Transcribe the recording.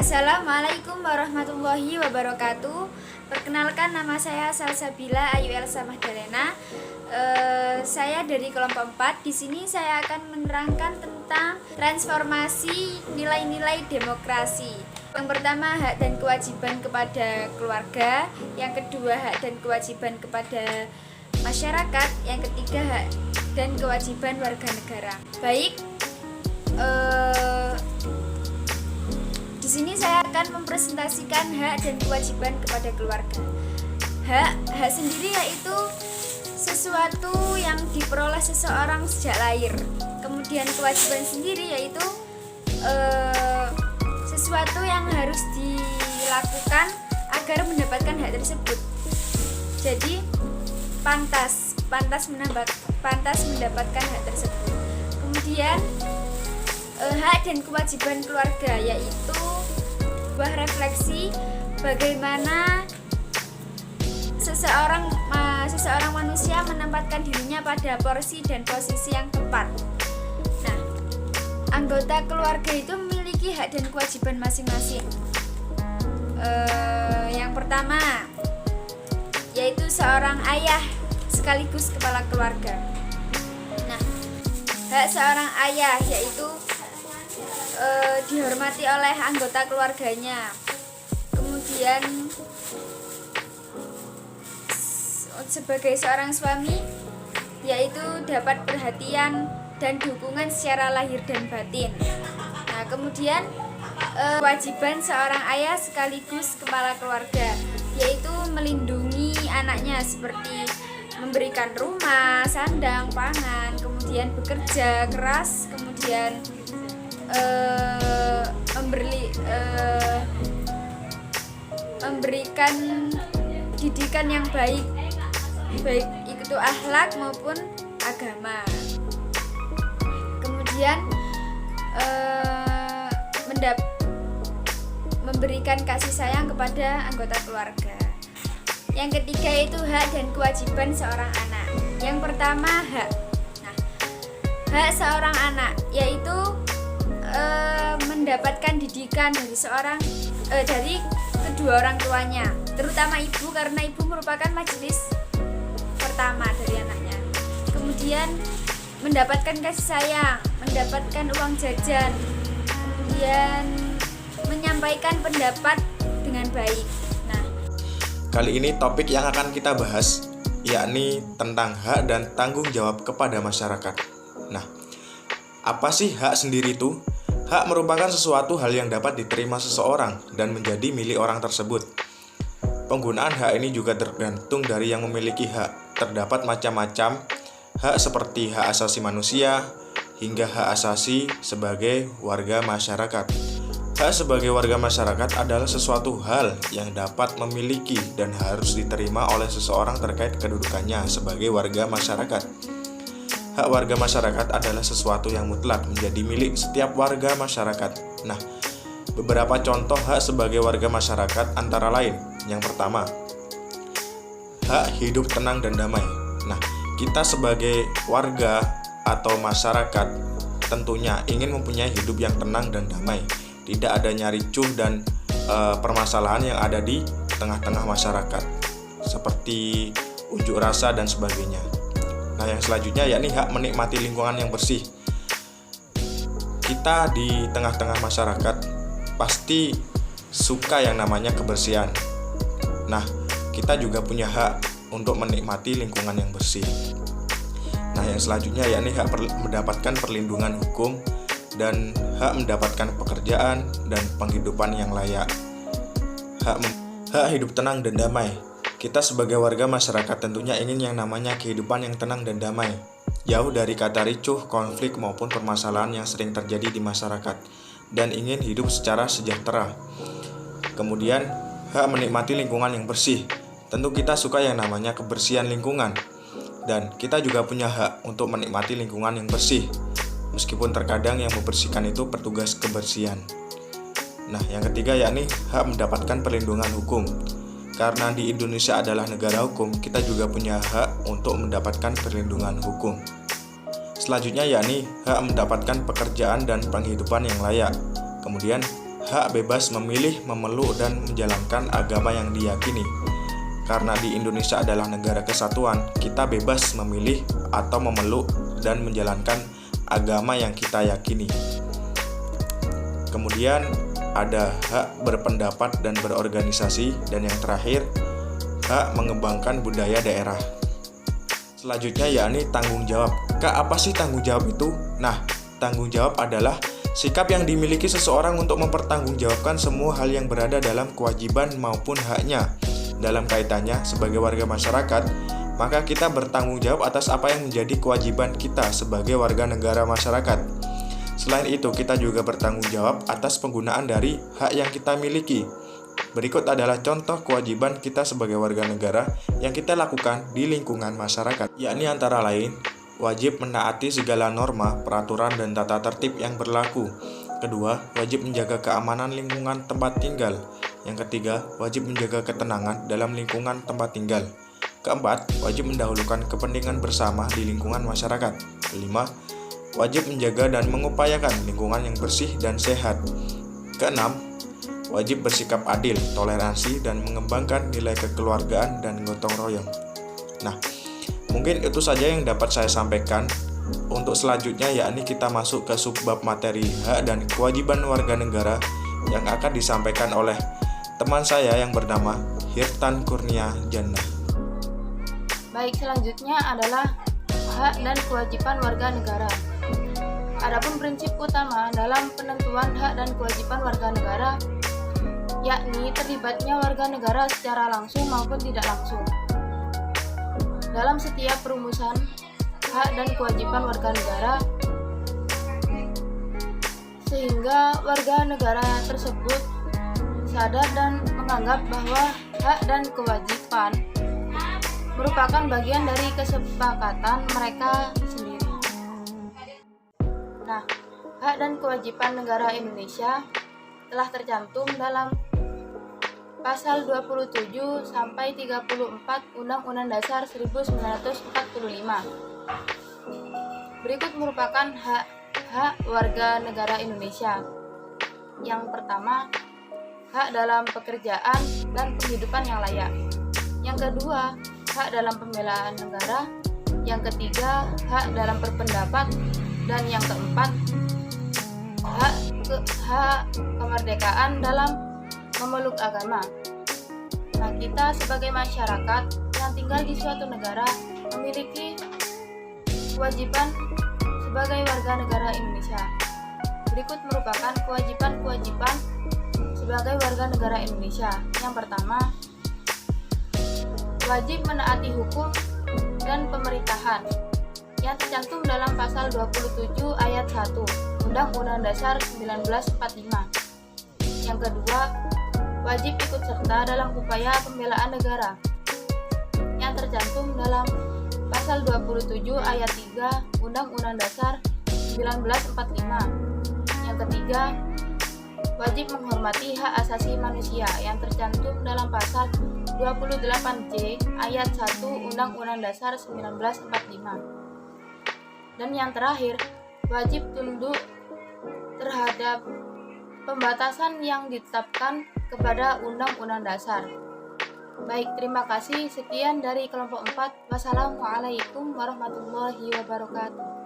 Assalamualaikum warahmatullahi wabarakatuh. Perkenalkan, nama saya Salsabila Ayu Elsa Magdalena. Saya dari kelompok 4. Di sini saya akan menerangkan tentang transformasi nilai-nilai demokrasi. Yang pertama, hak dan kewajiban kepada keluarga. Yang kedua, hak dan kewajiban kepada masyarakat. Yang ketiga, hak dan kewajiban warga negara. Baik, di sini saya akan mempresentasikan hak dan kewajiban kepada keluarga. Hak sendiri yaitu sesuatu yang diperoleh seseorang sejak lahir. Kemudian kewajiban sendiri yaitu sesuatu yang harus dilakukan agar mendapatkan hak tersebut. Jadi pantas mendapatkan hak tersebut. Kemudian hak dan kewajiban keluarga yaitu sebuah refleksi bagaimana seseorang manusia menempatkan dirinya pada porsi dan posisi yang tepat. Nah, anggota keluarga itu memiliki hak dan kewajiban masing-masing. Yang pertama yaitu seorang ayah sekaligus kepala keluarga. Nah, hak seorang ayah yaitu dihormati oleh anggota keluarganya. Kemudian sebagai seorang suami yaitu dapat perhatian dan dukungan secara lahir dan batin. Nah, kemudian kewajiban seorang ayah sekaligus kepala keluarga yaitu melindungi anaknya seperti memberikan rumah, sandang, pangan, kemudian bekerja keras, kemudian memberikan didikan yang baik itu akhlak maupun agama. Kemudian memberikan kasih sayang kepada anggota keluarga. Yang ketiga itu hak dan kewajiban seorang anak. Yang pertama hak. Nah, hak seorang anak yaitu mendapatkan didikan dari kedua orang tuanya, terutama ibu karena ibu merupakan majelis pertama dari anaknya. Kemudian mendapatkan kasih sayang, mendapatkan uang jajan, kemudian menyampaikan pendapat dengan baik. Nah, kali ini topik yang akan kita bahas yakni tentang hak dan tanggung jawab kepada masyarakat. Nah, apa sih hak sendiri itu? Hak merupakan sesuatu hal yang dapat diterima seseorang dan menjadi milik orang tersebut. Penggunaan hak ini juga tergantung dari yang memiliki hak. Terdapat macam-macam hak seperti hak asasi manusia hingga hak asasi sebagai warga masyarakat. Hak sebagai warga masyarakat adalah sesuatu hal yang dapat memiliki dan harus diterima oleh seseorang terkait kedudukannya sebagai warga masyarakat. Hak warga masyarakat adalah sesuatu yang mutlak menjadi milik setiap warga masyarakat. Nah, beberapa contoh hak sebagai warga masyarakat antara lain. Yang pertama, hak hidup tenang dan damai. Nah, kita sebagai warga atau masyarakat tentunya ingin mempunyai hidup yang tenang dan damai. Tidak adanya ricuh dan permasalahan yang ada di tengah-tengah masyarakat, seperti unjuk rasa dan sebagainya. Nah, yang selanjutnya yakni hak menikmati lingkungan yang bersih. Kita di tengah-tengah masyarakat pasti suka yang namanya kebersihan. Nah, kita juga punya hak untuk menikmati lingkungan yang bersih. Nah, yang selanjutnya yakni hak mendapatkan perlindungan hukum dan hak mendapatkan pekerjaan dan penghidupan yang layak. Hak hidup tenang dan damai. Kita sebagai warga masyarakat tentunya ingin yang namanya kehidupan yang tenang dan damai, jauh dari kata ricuh, konflik maupun permasalahan yang sering terjadi di masyarakat, dan ingin hidup secara sejahtera. Kemudian, hak menikmati lingkungan yang bersih. Tentu kita suka yang namanya kebersihan lingkungan, dan kita juga punya hak untuk menikmati lingkungan yang bersih, meskipun terkadang yang membersihkan itu petugas kebersihan. Nah, yang ketiga yakni hak mendapatkan perlindungan hukum. Karena di Indonesia adalah negara hukum, kita juga punya hak untuk mendapatkan perlindungan hukum. Selanjutnya yakni hak mendapatkan pekerjaan dan penghidupan yang layak. Kemudian hak bebas memilih, memeluk, dan menjalankan agama yang diyakini. Karena di Indonesia adalah negara kesatuan, kita bebas memilih atau memeluk dan menjalankan agama yang kita yakini. Kemudian ada hak berpendapat dan berorganisasi, dan yang terakhir hak mengembangkan budaya daerah. Selanjutnya yakni tanggung jawab. Kak, apa sih tanggung jawab itu? Nah, tanggung jawab adalah sikap yang dimiliki seseorang untuk mempertanggungjawabkan semua hal yang berada dalam kewajiban maupun haknya. Dalam kaitannya sebagai warga masyarakat, maka kita bertanggung jawab atas apa yang menjadi kewajiban kita sebagai warga negara masyarakat. Selain itu, kita juga bertanggung jawab atas penggunaan dari hak yang kita miliki. Berikut adalah contoh kewajiban kita sebagai warga negara yang kita lakukan di lingkungan masyarakat, yakni antara lain wajib menaati segala norma, peraturan, dan tata tertib yang berlaku. Kedua, wajib menjaga keamanan lingkungan tempat tinggal. Yang ketiga, wajib menjaga ketenangan dalam lingkungan tempat tinggal. Keempat, wajib mendahulukan kepentingan bersama di lingkungan masyarakat. Kelima, wajib menjaga dan mengupayakan lingkungan yang bersih dan sehat. Keenam, wajib bersikap adil, toleransi, dan mengembangkan nilai kekeluargaan dan gotong royong. Nah, mungkin itu saja yang dapat saya sampaikan. Untuk selanjutnya yakni kita masuk ke subbab materi hak dan kewajiban warga negara yang akan disampaikan oleh teman saya yang bernama Hirtan Kurnia Jannah. Baik, selanjutnya adalah hak dan kewajiban warga negara. Adapun prinsip utama dalam penentuan hak dan kewajiban warga negara yakni terlibatnya warga negara secara langsung maupun tidak langsung dalam setiap perumusan hak dan kewajiban warga negara, sehingga warga negara tersebut sadar dan menganggap bahwa hak dan kewajiban merupakan bagian dari kesepakatan mereka sendiri. Nah, hak dan kewajiban negara Indonesia telah tercantum dalam Pasal 27 sampai 34 Undang-Undang Dasar 1945. Berikut merupakan hak warga negara Indonesia. Yang pertama, hak dalam pekerjaan dan penghidupan yang layak. Yang kedua, hak dalam pembelaan negara. Yang ketiga, hak dalam berpendapat. Dan yang keempat, hak kemerdekaan dalam memeluk agama. Nah, kita sebagai masyarakat yang tinggal di suatu negara memiliki kewajiban sebagai warga negara Indonesia. Berikut merupakan kewajiban-kewajiban sebagai warga negara Indonesia. Yang pertama, wajib menaati hukum dan pemerintahan yang tercantum dalam pasal 27 ayat 1 Undang-Undang Dasar 1945. Yang kedua, wajib ikut serta dalam upaya pembelaan negara yang tercantum dalam pasal 27 ayat 3 Undang-Undang Dasar 1945. Yang ketiga, wajib menghormati hak asasi manusia yang tercantum dalam pasal 28J ayat 1 Undang-Undang Dasar 1945. Dan yang terakhir, wajib tunduk terhadap pembatasan yang ditetapkan kepada Undang-Undang Dasar. Baik, terima kasih. Sekian dari kelompok 4. Wassalamualaikum warahmatullahi wabarakatuh.